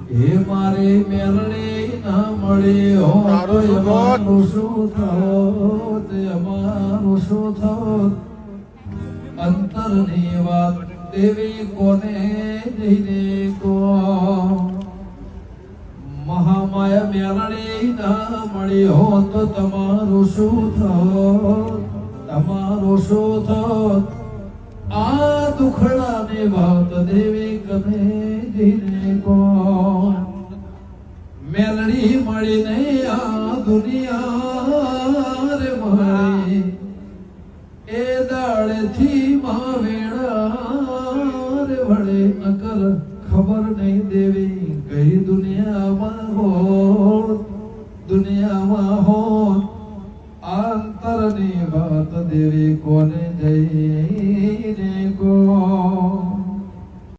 હે મારે મેલડી ના મળી હો તો અમારું શું થોત અમારું શું થોત અંતરની વાત દેવી કોને જઈને કો મહામાયા મેલડી ના મળી હો તો તમારું શું થોત તમારું શું થોત આ દુખડાની વાત દેવી કને જઈને કો મેલડી મળીને આ દુનિયા રે મળી એ દાડેથી માવેડા રે વળે નકર ખબર નહીં દેવી કઈ દુનિયામાં હોત અંતરની વાત દેવી કોને જઈને